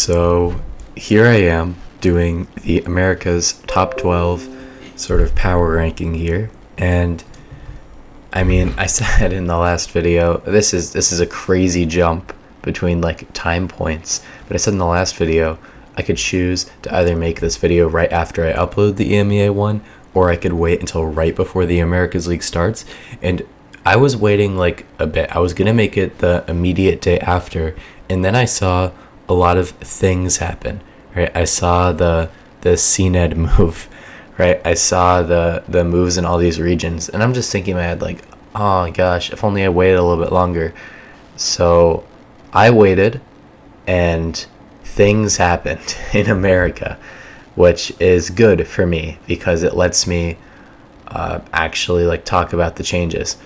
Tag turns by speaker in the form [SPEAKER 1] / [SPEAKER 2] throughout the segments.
[SPEAKER 1] So here I am doing the America's top 12 sort of power ranking here. And I mean, I said in the last video, this is a crazy jump between like time points. But I said in the last video, I could choose to either make this video right after I upload the EMEA one, or I could wait until right before the Americas League starts. And I was waiting like a bit. I was going to make it the immediate day after. And then I saw a lot of things happen, right? I saw the CNED move, right? I saw the moves in all these regions. And I'm just thinking in my head like, oh my gosh, if only I waited a little bit longer. So I waited, and things happened in America, which is good for me because it lets me actually like talk about the changes.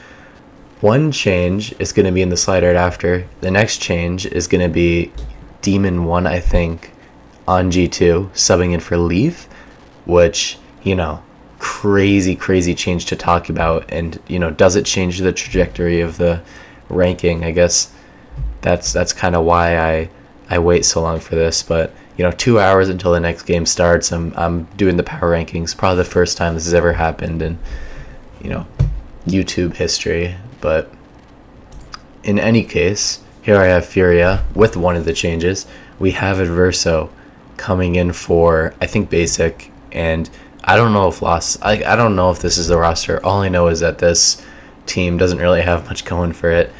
[SPEAKER 1] One change is going to be in the slide right after. The next change is going to be Demon 1, I think, on G2, subbing in for Leaf, which, crazy change to talk about. And, does it change the trajectory of the ranking? I guess that's kind of why I wait so long for this. But, 2 hours until the next game starts, I'm doing the power rankings. Probably the first time this has ever happened in, YouTube history. But in any case, here I have Furia with one of the changes. We have Adverso coming in for, I think, basic, and I don't know if I don't know if this is the roster. All I know is that this team doesn't really have much going for it.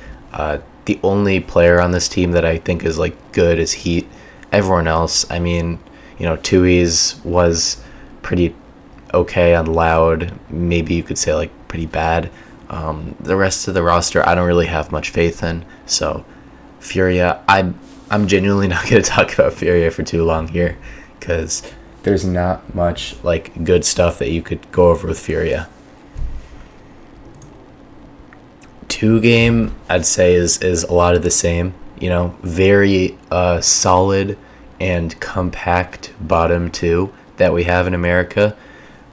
[SPEAKER 1] The only player on this team that I think is like good is Heat. Everyone else, I mean, Tui's was pretty okay on Loud. Maybe you could say like pretty bad. The rest of the roster, I don't really have much faith in. So, Furia, I'm genuinely not going to talk about Furia for too long here, because there's not much like good stuff that you could go over with Furia. 2 game, I'd say is a lot of the same. Very solid and compact bottom 2 that we have in America.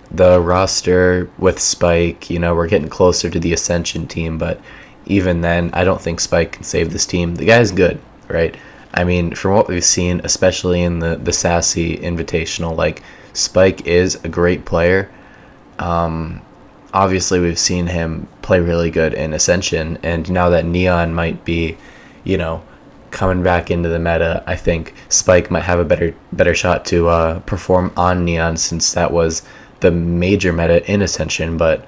[SPEAKER 1] The roster with Spike, we're getting closer to the Ascension team, but even then, I don't think Spike can save this team. The guy's good, right? I mean, from what we've seen, especially in the Sassy Invitational, like, Spike is a great player. Obviously, we've seen him play really good in Ascension, and now that Neon might be, coming back into the meta, I think Spike might have a better shot to perform on Neon, since that was the major meta in Ascension. But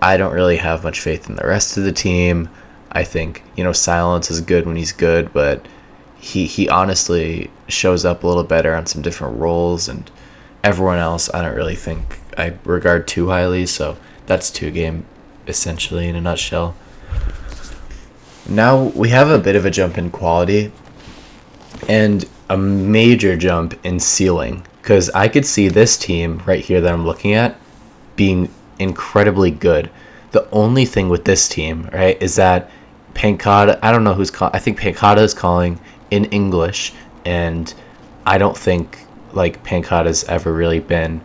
[SPEAKER 1] I don't really have much faith in the rest of the team. I think Silence is good when he's good, but he honestly shows up a little better on some different roles, and everyone else I don't really think I regard too highly. So that's 2 game essentially in a nutshell. Now we have a bit of a jump in quality and a major jump in ceiling, because I could see this team right here that I'm looking at being incredibly good. The only thing with this team, right, is that Pankata, I don't know who's calling. I think Pankata is calling in English, and I don't think like Pankata's ever really been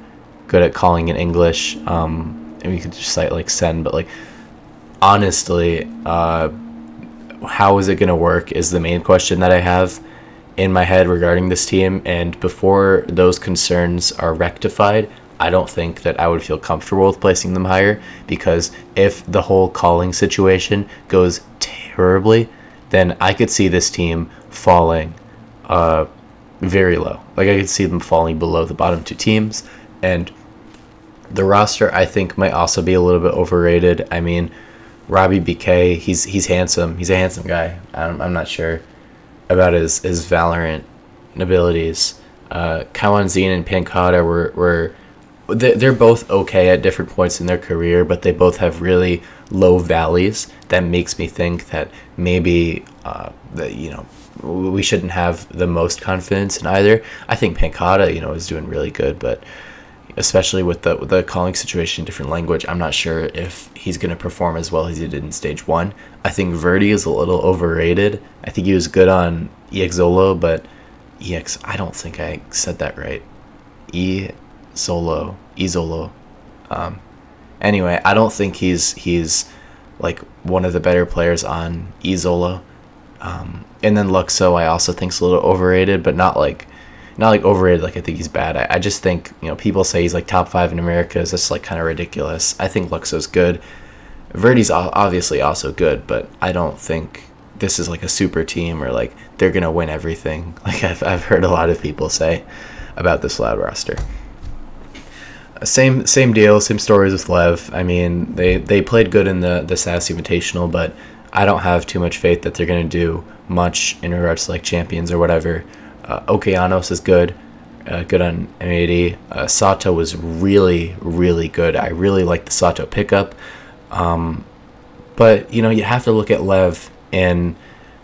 [SPEAKER 1] good at calling in English. And we could just cite like Sen, but like honestly, how is it gonna work is the main question that I have in my head regarding this team. And before those concerns are rectified, I don't think that I would feel comfortable with placing them higher, because if the whole calling situation goes terribly, then I could see this team falling very low. Like, I could see them falling below the bottom 2 teams. And the roster, I think, might also be a little bit overrated. I mean, Robbie BK, he's handsome. He's a handsome guy. I'm not sure about his Valorant abilities. Kawanzine and Pankata they're both okay at different points in their career, but they both have really low valleys. That makes me think that maybe we shouldn't have the most confidence in either. I think Pankata, is doing really good, but especially with the calling situation in different language, I'm not sure if he's going to perform as well as he did in stage 1. I think Verdi is a little overrated. I think he was good on EXOLO, but I don't think I said that right. EZOLO. Anyway, I don't think he's like one of the better players on EZOLO. And then Luxo, I also think is a little overrated, but not like overrated. Like I think he's bad. I just think people say he's like top 5 in America is just like kind of ridiculous. I think Luxo's good. Verdi's obviously also good, but I don't think this is like a super team or like they're gonna win everything. Like I've heard a lot of people say about this Loud roster. Same deal, same stories with Lev. I mean, they played good in the SAS Invitational, but I don't have too much faith that they're gonna do much in regards to like champions or whatever. Okeanos is good, good on M80. Sato was really, really good. I really like the Sato pickup. But you have to look at Lev in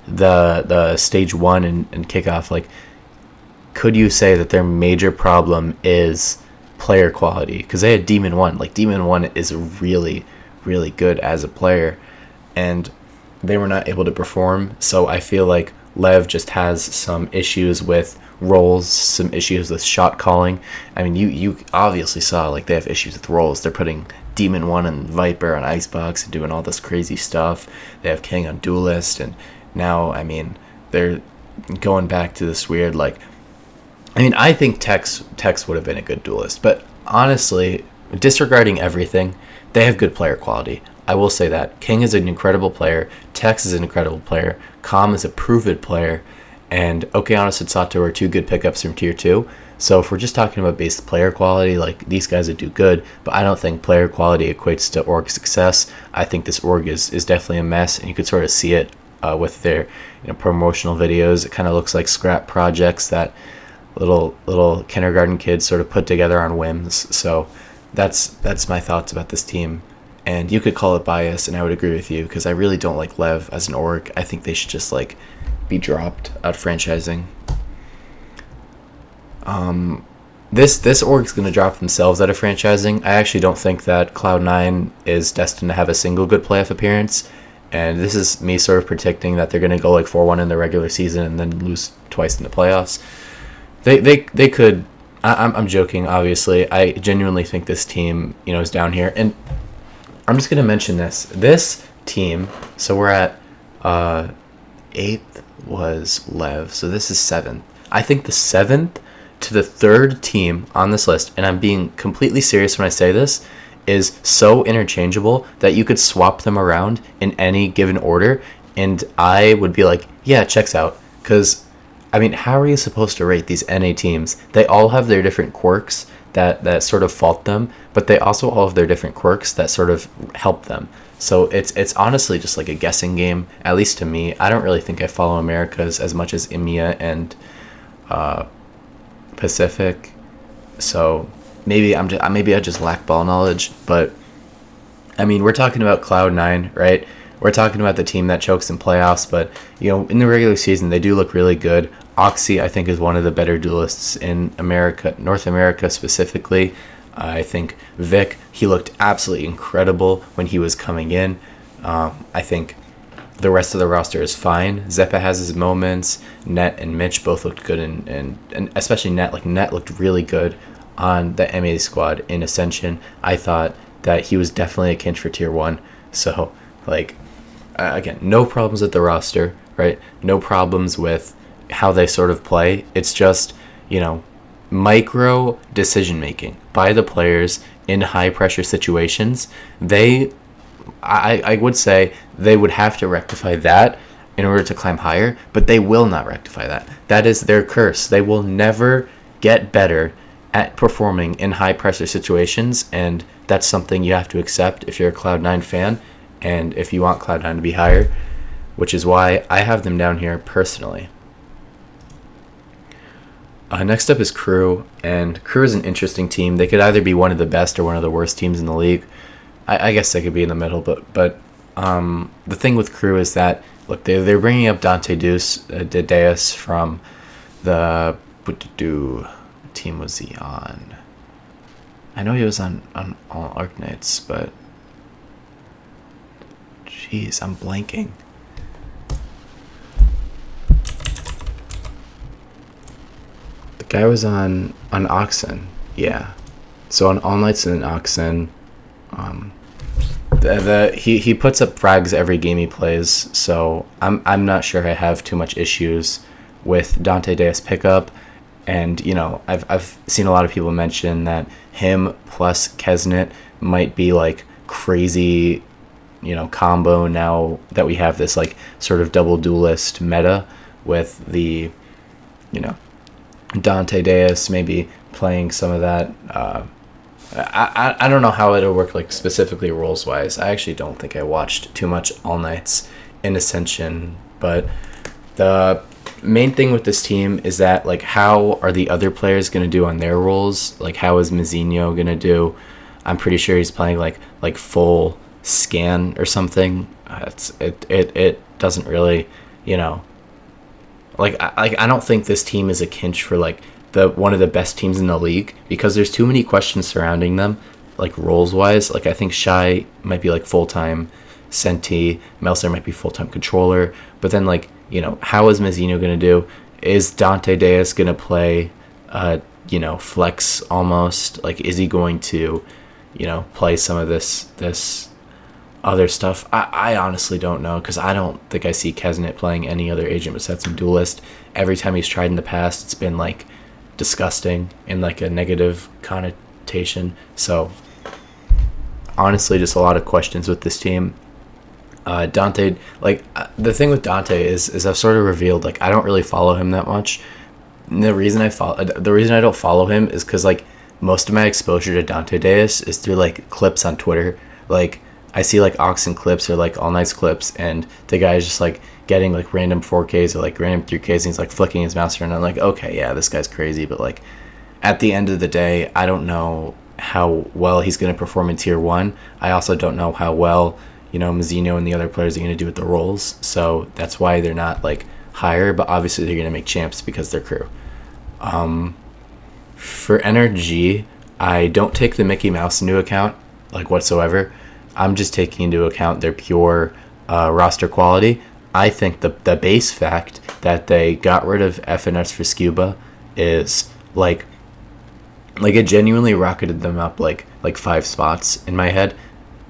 [SPEAKER 1] the stage 1 and kickoff. Like, could you say that their major problem is player quality? Because they had Demon 1. Like, Demon 1 is really, really good as a player, and they were not able to perform. So I feel like Lev just has some issues with rolls, some issues with shot calling. I mean, you obviously saw like they have issues with rolls. They're putting Demon 1 and Viper on Icebox and doing all this crazy stuff. They have King on Duelist, and now, I mean, they're going back to this weird, like, I mean, I think Tex would have been a good Duelist, but honestly, disregarding everything, they have good player quality. I will say that. King is an incredible player. Tex is an incredible player. Calm is a proven player. And Okeanos and Sato are 2 good pickups from Tier 2. So if we're just talking about base player quality, like, these guys would do good. But I don't think player quality equates to org success. I think this org is definitely a mess. And you could sort of see it with their promotional videos. It kind of looks like scrap projects that little kindergarten kids sort of put together on whims. So that's my thoughts about this team. And you could call it bias, and I would agree with you, because I really don't like Lev as an org. I think they should just like be dropped out of franchising. This org's going to drop themselves out of franchising. I actually don't think that Cloud9 is destined to have a single good playoff appearance, and this is me sort of predicting that they're going to go like 4-1 in the regular season and then lose twice in the playoffs. They could. I'm joking, obviously. I genuinely think this team is down here, and I'm just going to mention this team. So we're at 8th was Lev, so this is 7th. I think the 7th to the 3rd team on this list, and I'm being completely serious when I say this, is so interchangeable that you could swap them around in any given order, and I would be like, yeah, checks out. Because, I mean, how are you supposed to rate these NA teams? They all have their different quirks that sort of fault them, but they also all have their different quirks that sort of help them. So it's honestly just like a guessing game, at least to me. I don't really think I follow Americas as much as EMEA and Pacific. So maybe I just lack ball knowledge. But I mean, we're talking about Cloud9, right? We're talking about the team that chokes in playoffs, but in the regular season they do look really good. Oxy, I think, is one of the better duelists in America, North America specifically. I think Vic, he looked absolutely incredible when he was coming in. I think the rest of the roster is fine. Zeppa has his moments. Net and Mitch both looked good, and especially Net. Like, Net looked really good on the MA squad in Ascension. I thought that he was definitely a kinch for Tier 1. So, like, again, no problems with the roster, right? No problems with how they sort of play. It's just, micro decision making by the players in high pressure situations. I would say they would have to rectify that in order to climb higher, but they will not rectify that. That is their curse. They will never get better at performing in high pressure situations, and that's something you have to accept if you're a Cloud9 fan and if you want Cloud9 to be higher, which is why I have them down here personally. Next up is Crew, and Crew is an interesting team. They could either be one of the best or one of the worst teams in the league. I guess they could be in the middle, but the thing with Crew is that, look, they're bringing up Dante Deus from the what team was he on? I know he was on all Arknights, but jeez, I'm blanking. The guy was on Oxen, yeah. So on All Nights and Oxen, he puts up frags every game he plays, so I'm not sure I have too much issues with Dante Deus pickup. And I've seen a lot of people mention that him plus Kesnet might be like crazy, combo now that we have this like sort of double duelist meta with the Dante Deus maybe playing some of that. I don't know how it'll work like specifically roles wise. I actually don't think I watched too much All Nights in Ascension, but the main thing with this team is that like how are the other players going to do on their roles? Like how is Mazinho going to do? I'm pretty sure he's playing like full scan or something. It doesn't really, I don't think this team is a kinch for like the one of the best teams in the league, because there's too many questions surrounding them, like roles wise. Like I think Shy might be like full time Senti, Melser might be full time controller, but then like how is Mazzino gonna do? Is Dante Deus gonna play flex almost? Like is he going to play some of this other stuff? I honestly don't know, because I don't think I see Kesnet playing any other agent besides some duelist. Every time he's tried in the past, it's been like disgusting in like a negative connotation. So honestly, just a lot of questions with this team. Dante, the thing with Dante is I've sort of revealed like I don't really follow him that much. And the reason I don't follow him is because like most of my exposure to Dante Deus is through like clips on Twitter. Like I see like Oxen clips or like All Nights clips, and the guy is just like getting like random 4Ks or like random 3Ks, and he's like flicking his mouse around. And I'm like, okay, yeah, this guy's crazy, but like at the end of the day, I don't know how well he's going to perform in tier 1. I also don't know how well Mazzino and the other players are going to do with the roles, so that's why they're not like higher, but obviously they're going to make champs because they're crew. For NRG, I don't take the Mickey Mouse into account like whatsoever. I'm just taking into account their pure roster quality. I think the base fact that they got rid of FNS for Scuba is like it genuinely rocketed them up like 5 spots in my head,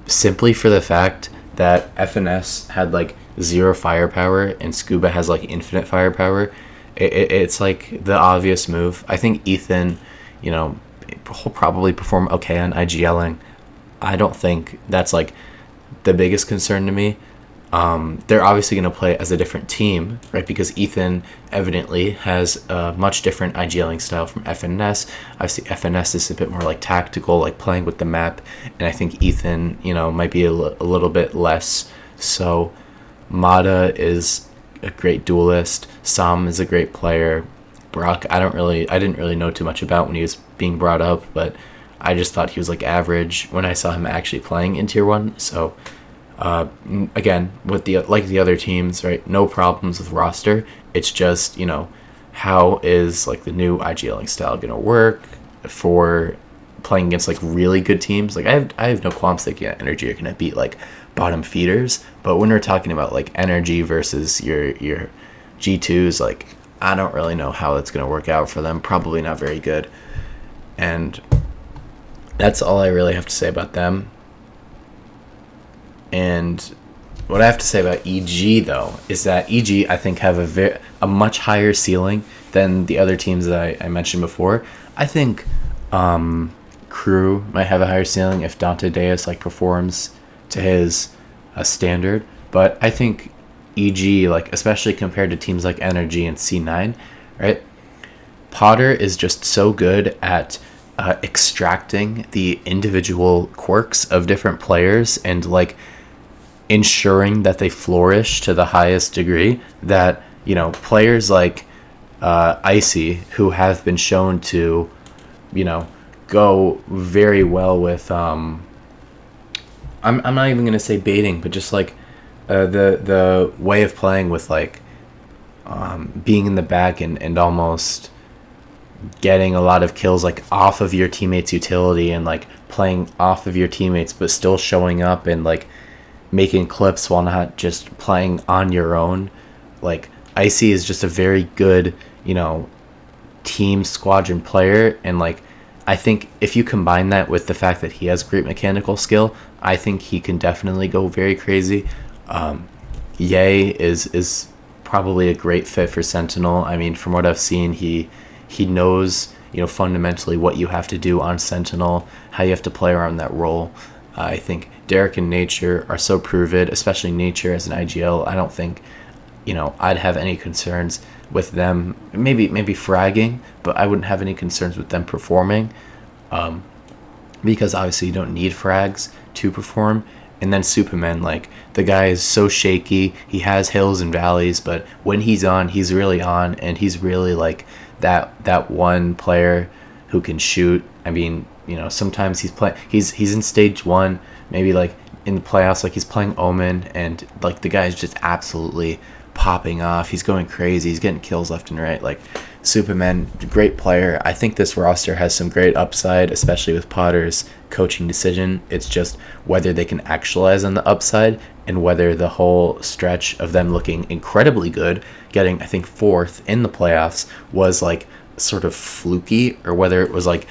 [SPEAKER 1] simply for the fact that FNS had like 0 firepower and Scuba has like infinite firepower. It's like the obvious move. I think Ethan, he'll probably perform okay on IGLing. I don't think that's like the biggest concern to me. They're obviously going to play as a different team, right? Because Ethan evidently has a much different IGLing style from FNS. Obviously, FNS is a bit more like tactical, like playing with the map, and I think Ethan, might be a little bit less. So, Mata is a great duelist. Sam is a great player. Brock, I didn't really know too much about when he was being brought up, but I just thought he was like average when I saw him actually playing in tier 1. So again, with the other teams, right, no problems with roster. It's just how is like the new IGLing style gonna work for playing against like really good teams? Like I have no qualms thinking that Energy are gonna beat like bottom feeders, but when we're talking about like Energy versus your G2s, like I don't really know how that's gonna work out for them. Probably not very good. And that's all I really have to say about them. And what I have to say about EG though is that EG I think have a much higher ceiling than the other teams that I mentioned before. I think Crew might have a higher ceiling if Dante Deus like performs to his standard, but I think EG, like especially compared to teams like Energy and C9, right? Potter is just so good at extracting the individual quirks of different players and like ensuring that they flourish to the highest degree, that players like Icy, who have been shown to go very well with I'm not even gonna say baiting, but just like the way of playing with like being in the back and almost getting a lot of kills like off of your teammates' utility and like playing off of your teammates but still showing up and like making clips while not just playing on your own. Like Icy is just a very good team squadron player, and like I think if you combine that with the fact that he has great mechanical skill, I think he can definitely go very crazy. Ye is probably a great fit for Sentinel. I mean, from what I've seen, he knows, fundamentally what you have to do on Sentinel, how you have to play around that role. I think Derek and Nature are so proven, especially Nature as an IGL. I don't think, I'd have any concerns with them. Maybe fragging, but I wouldn't have any concerns with them performing, because obviously you don't need frags to perform. And then Superman, like, the guy is so shaky. He has hills and valleys, but when he's on, he's really on, and he's really like that one player who can shoot. I mean, sometimes he's in stage 1, maybe like in the playoffs, like he's playing Omen, and like the guy's just absolutely popping off. He's going crazy. He's getting kills left and right. Like, Superman, great player. I think this roster has some great upside, especially with Potter's coaching decision. It's just whether they can actualize on the upside, and whether the whole stretch of them looking incredibly good, getting, I think, 4th in the playoffs, was like sort of fluky, or whether it was like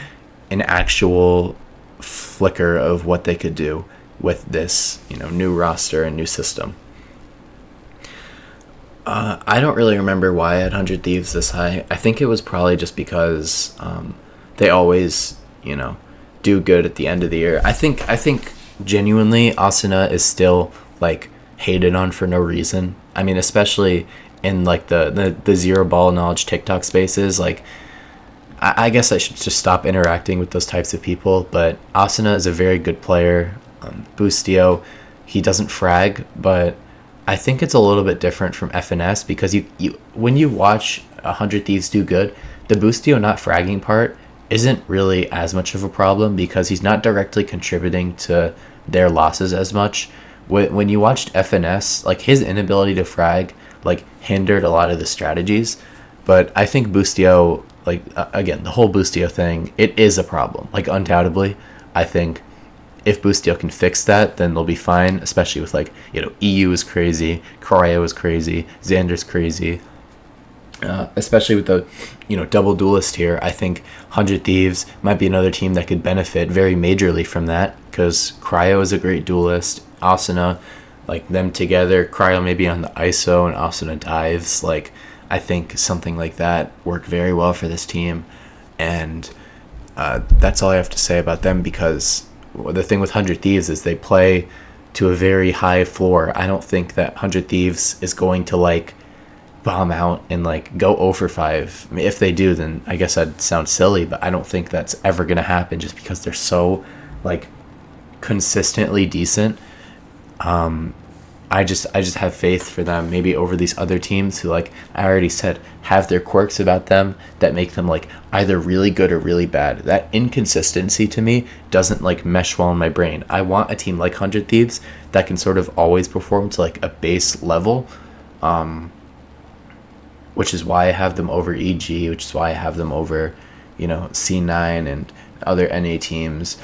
[SPEAKER 1] an actual flicker of what they could do with this, new roster and new system. I don't really remember why I had 100 Thieves this high. I think it was probably just because they always, do good at the end of the year. I think genuinely Asuna is still like hated on for no reason. I mean, especially in like the zero ball knowledge TikTok spaces. Like, I guess I should just stop interacting with those types of people. But Asuna is a very good player. Boostio, he doesn't frag, but I think it's a little bit different from FNS, because you when you watch 100 Thieves do good, the Boostio not fragging part isn't really as much of a problem, because he's not directly contributing to their losses as much. When you watched FNS, like, his inability to frag like hindered a lot of the strategies. But I think Boostio, like, again, the whole Boostio thing, it is a problem. Like, undoubtedly, I think if Boostio can fix that, then they'll be fine, especially with, like, EU is crazy, Cryo is crazy, Xander's crazy. Especially with the, double duelist here, I think 100 Thieves might be another team that could benefit very majorly from that, because Cryo is a great duelist. Asuna, like, them together, Cryo maybe on the ISO and Asuna dives, like, I think something like that worked very well for this team. And that's all I have to say about them, because the thing with 100 Thieves is they play to a very high floor. I don't think that 100 Thieves is going to, like, bomb out and, like, go 0 for 5. I mean, if they do, then I guess I'd sound silly, but I don't think that's ever going to happen, just because they're so, like, consistently decent. I just have faith for them, maybe over these other teams who, like I already said, have their quirks about them that make them, like, either really good or really bad. That inconsistency to me doesn't, like, mesh well in my brain. I want a team like 100 Thieves that can sort of always perform to, like, a base level, which is why I have them over EG, which is why I have them over, C9 and other NA teams.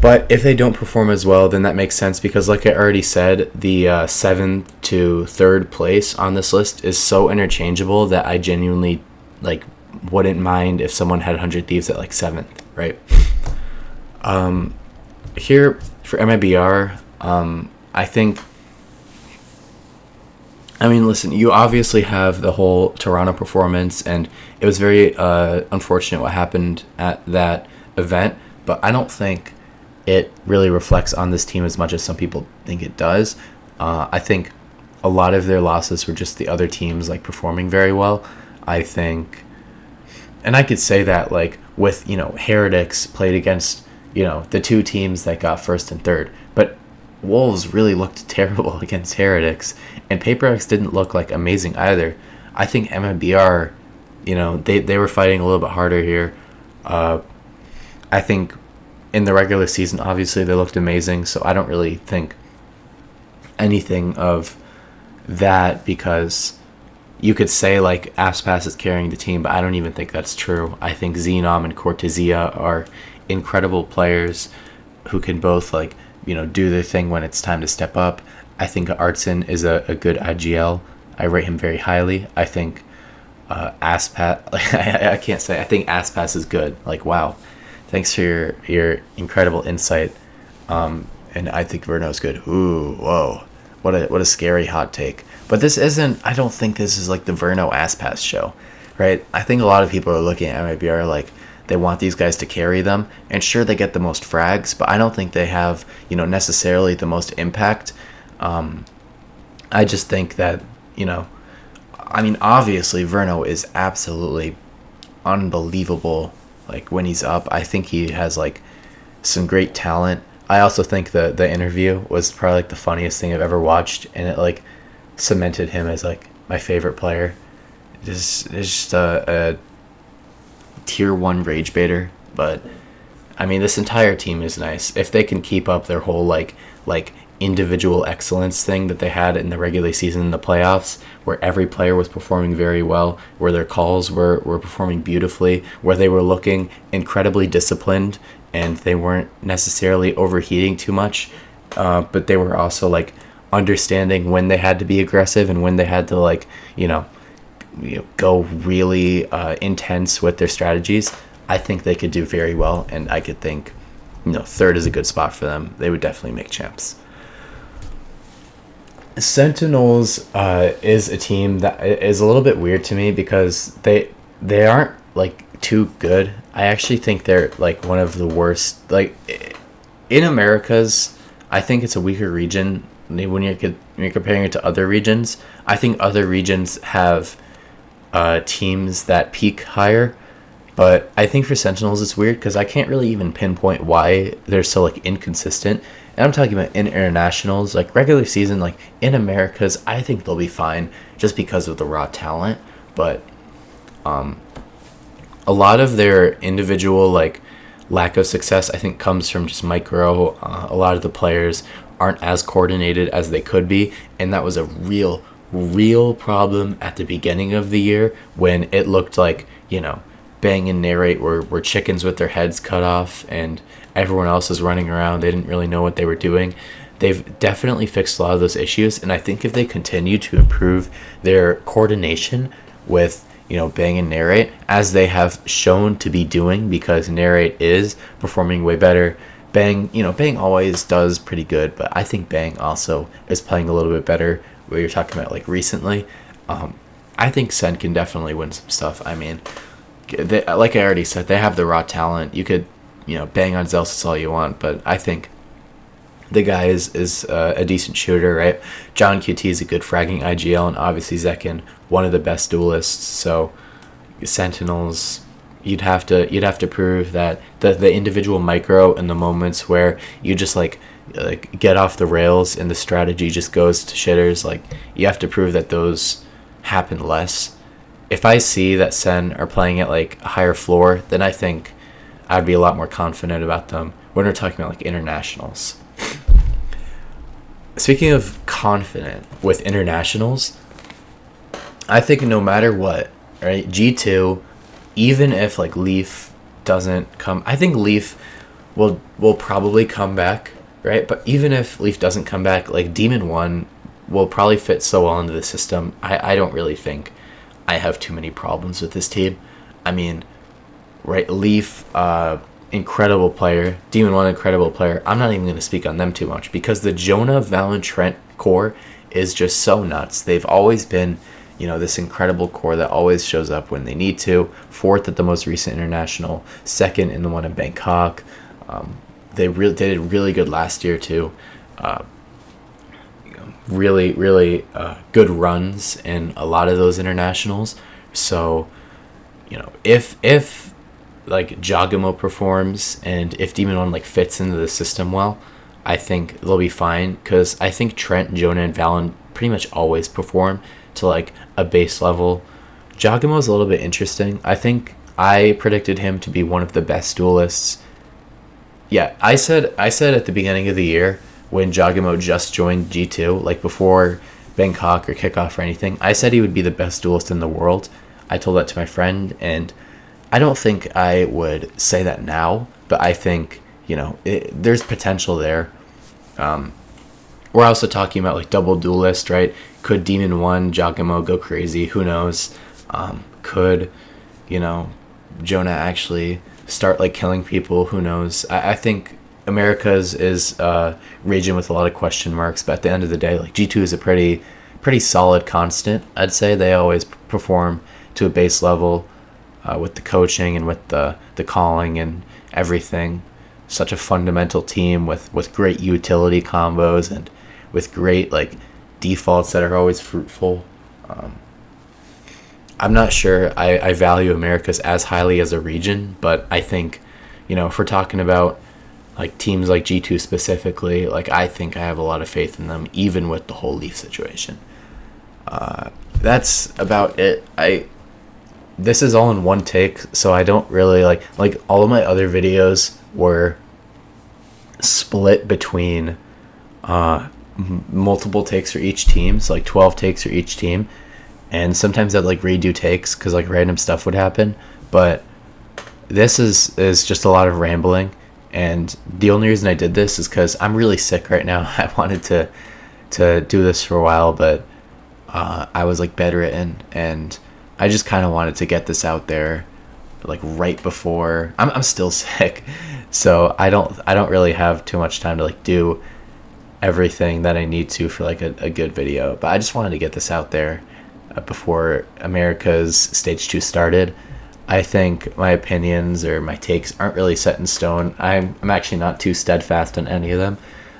[SPEAKER 1] But if they don't perform as well, then that makes sense, because, like I already said, the 7th to 3rd place on this list is so interchangeable that I genuinely, like, wouldn't mind if someone had 100 Thieves at, like, 7th, right? Here for MIBR, I think, I mean, listen, you obviously have the whole Toronto performance, and it was very unfortunate what happened at that event, but I don't think it really reflects on this team as much as some people think it does. I think a lot of their losses were just the other teams, like, performing very well. I think, and I could say that, like, with, Heretics played against, the 2 teams that got 1st and 3rd, but Wolves really looked terrible against Heretics, and PaperX didn't look, like, amazing either. I think MMBR, they were fighting a little bit harder here. I think in the regular season, obviously, they looked amazing, so I don't really think anything of that, because you could say, like, Aspas is carrying the team, but I don't even think that's true. I think Xenom and Cortesia are incredible players who can both, like, do their thing when it's time to step up. I think Artson is a good IGL. I rate him very highly. I think Aspas, I can't say, I think Aspas is good. Like, wow. Thanks for your incredible insight. And I think Verno's good. Ooh, whoa. What a scary hot take. But this isn't, I don't think this is like the Verno ass pass show, right? I think a lot of people are looking at MIBR like they want these guys to carry them. And sure, they get the most frags, but I don't think they have, necessarily the most impact. I just think that, obviously Verno is absolutely unbelievable. Like when he's up, I think he has like some great talent. I also think the interview was probably like the funniest thing I've ever watched, and it like cemented him as like my favorite player. It's just a tier 1 rage baiter, but this entire team is nice. If they can keep up their whole like individual excellence thing that they had in the regular season and the playoffs, where every player was performing very well, where their calls were performing beautifully, where they were looking incredibly disciplined and they weren't necessarily overheating too much, but they were also like understanding when they had to be aggressive and when they had to like go really intense with their strategies. I think they could do very well, and I could think third is a good spot for them. They would definitely make champs. Sentinels is a team that is a little bit weird to me because they aren't like too good. I actually think they're like one of the worst. Like in Americas, I think it's a weaker region when you're comparing it to other regions. I think other regions have teams that peak higher, but I think for Sentinels it's weird because I can't really even pinpoint why they're so like inconsistent. And I'm talking about in internationals, like regular season, like in Americas, I think they'll be fine just because of the raw talent. But a lot of their individual like lack of success, I think, comes from just micro. A lot of the players aren't as coordinated as they could be, and that was a real problem at the beginning of the year when it looked like Bang and Narrate were chickens with their heads cut off, and everyone else was running around. They didn't really know what they were doing. They've definitely fixed a lot of those issues, and I think if they continue to improve their coordination with Bang and Narrate, as they have shown to be doing, because Narrate is performing way better. Bang, Bang always does pretty good, but I think Bang also is playing a little bit better. Where you're talking about like recently, I think Sen can definitely win some stuff. Like I already said, they have the raw talent. You could, bang on Zelsis all you want, but I think the guy is a decent shooter, right? John QT is a good fragging IGL, and obviously Zekin, one of the best duelists. So Sentinels, you'd have to prove that the individual micro and the moments where you just like get off the rails and the strategy just goes to shitters, like you have to prove that those happen less. If I see that Sen are playing at like a higher floor, then I think I'd be a lot more confident about them when we're talking about like internationals. Speaking of confident with internationals, I think no matter what, right, G2, even if like Leaf doesn't come, I think Leaf will probably come back, right? But even if Leaf doesn't come back, like Demon 1 will probably fit so well into the system. I don't really think I have too many problems with this team. Right, Leaf, incredible player. Demon 1, incredible player. I'm not even going to speak on them too much because the Jonah, Val, and Trent core is just so nuts. They've always been, this incredible core that always shows up when they need to. Fourth at the most recent international. Second in the one in Bangkok. They did really good last year too. Really good runs in a lot of those internationals. So, if like Jagamo performs and if Demon 1 like fits into the system well, I think they'll be fine, because I think Trent, Jonah, and Valen pretty much always perform to like a base level. Jagamo's a little bit interesting. I think I predicted him to be one of the best duelists. Yeah, I said at the beginning of the year when Jagamo just joined G2, like before Bangkok or kickoff or anything, I said he would be the best duelist in the world. I told that to my friend, and I don't think I would say that now, but I think, there's potential there. We're also talking about like double duelist, right? Could Demon 1, Jagamo go crazy? Who knows? Could, Jonah actually start like killing people, who knows? I think America's is a region with a lot of question marks, but at the end of the day, like G2 is a pretty solid constant. I'd say they always perform to a base level with the coaching and with the calling and everything. Such a fundamental team with great utility combos and with great like defaults that are always fruitful. I'm not sure I value Americas as highly as a region, but I think, if we're talking about like teams like G2 specifically, like I think I have a lot of faith in them, even with the whole Leaf situation. That's about it. This is all in one take, so I don't really like all of my other videos were split between multiple takes for each team, so like 12 takes for each team. And sometimes I'd like redo takes because like random stuff would happen. But this is just a lot of rambling. And the only reason I did this is because I'm really sick right now. I wanted to do this for a while, but I was like bedridden, and I just kind of wanted to get this out there like right before I'm still sick. So I don't really have too much time to like do everything that I need to for like a good video. But I just wanted to get this out there before America's Stage 2 started. I think my opinions or my takes aren't really set in stone. I'm actually not too steadfast on any of them.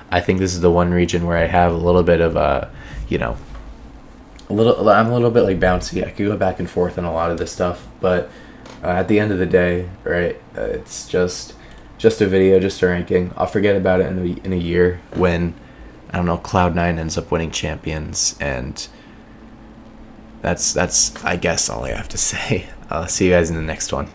[SPEAKER 1] I think this is the one region where I have a little bit of I'm a little bit like bouncy. I could go back and forth on a lot of this stuff, but at the end of the day, right, it's just a video, just a ranking. I'll forget about it in a year when, I don't know, Cloud9 ends up winning champions, and that's I guess all I have to say. I'll see you guys in the next one.